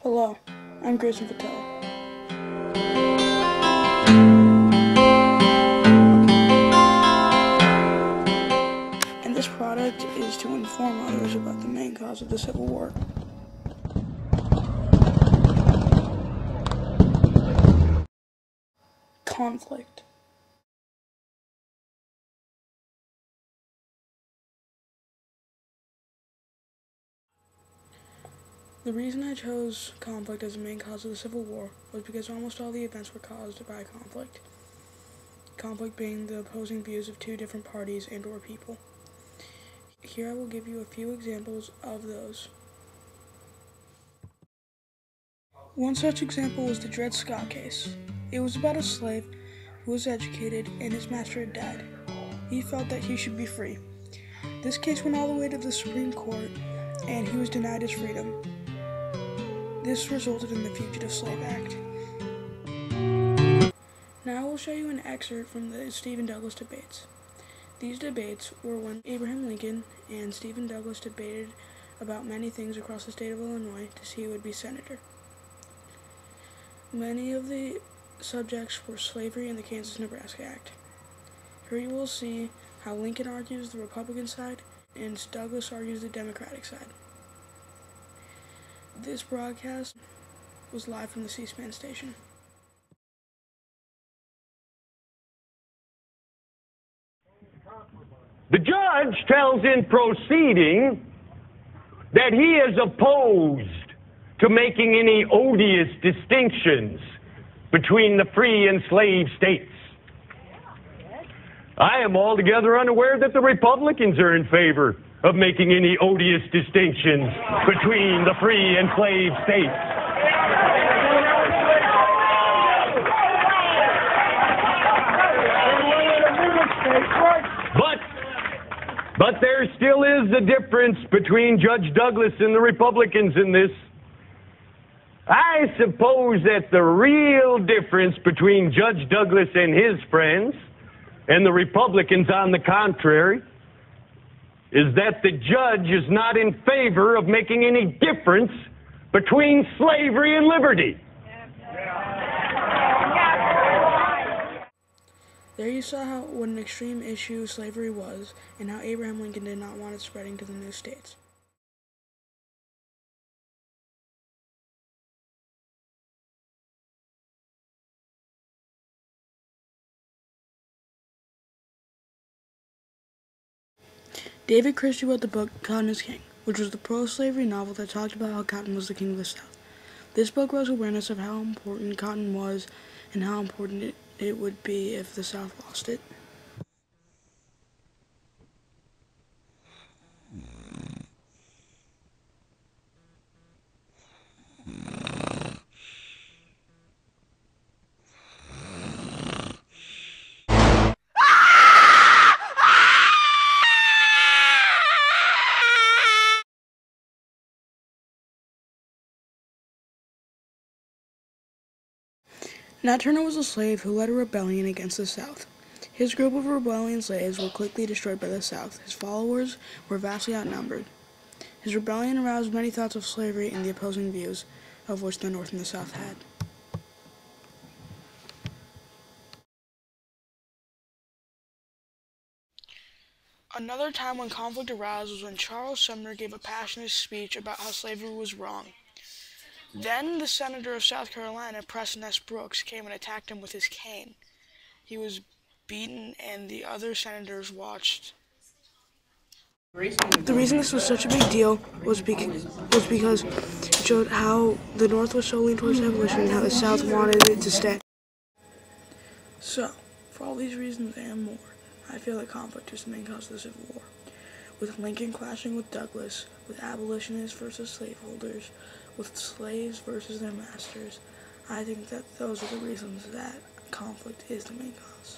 Hello, I'm Grayson Patel. And this product is to inform others about the main cause of the Civil War. Conflict. The reason I chose conflict as the main cause of the Civil War was because almost all the events were caused by conflict. Conflict being the opposing views of two different parties and or people. Here I will give you a few examples of those. One such example was the Dred Scott case. It was about a slave who was educated and his master had died. He felt that he should be free. This case went all the way to the Supreme Court and he was denied his freedom. This resulted in the Fugitive Slave Act. Now I will show you an excerpt from the Stephen Douglas debates. These debates were when Abraham Lincoln and Stephen Douglas debated about many things across the state of Illinois to see who would be senator. Many of the subjects were slavery and the Kansas-Nebraska Act. Here you will see how Lincoln argues the Republican side and Douglas argues the Democratic side. This broadcast was live from the C-SPAN station. The judge tells in proceeding that he is opposed to making any odious distinctions between the free and slave states. I am altogether unaware that the Republicans are in favor of making any odious distinctions between the free and slave states. But there still is a difference between Judge Douglas and the Republicans in this. I suppose that the real difference between Judge Douglas and his friends and the Republicans, on the contrary, is that the judge is not in favor of making any difference between slavery and liberty. There you saw what an extreme issue slavery was and how Abraham Lincoln did not want it spreading to the new states. David Christie wrote the book Cotton is King, which was the pro-slavery novel that talked about how cotton was the king of the South. This book rose awareness of how important cotton was and how important it would be if the South lost it. Nat Turner was a slave who led a rebellion against the South. His group of rebellion slaves were quickly destroyed by the South. His followers were vastly outnumbered. His rebellion aroused many thoughts of slavery and the opposing views of which the North and the South had. Another time when conflict arose was when Charles Sumner gave a passionate speech about how slavery was wrong. Then the senator of South Carolina, Preston S. Brooks, came and attacked him with his cane. He was beaten and the other senators watched. The reason this was such a big deal was because it showed how the North was so leaning towards abolition and how the South wanted it to stay. So, for all these reasons and more, I feel that conflict is the main cause of the Civil War. With Lincoln clashing with Douglas, with abolitionists versus slaveholders, with slaves versus their masters, I think that those are the reasons that conflict is the main cause.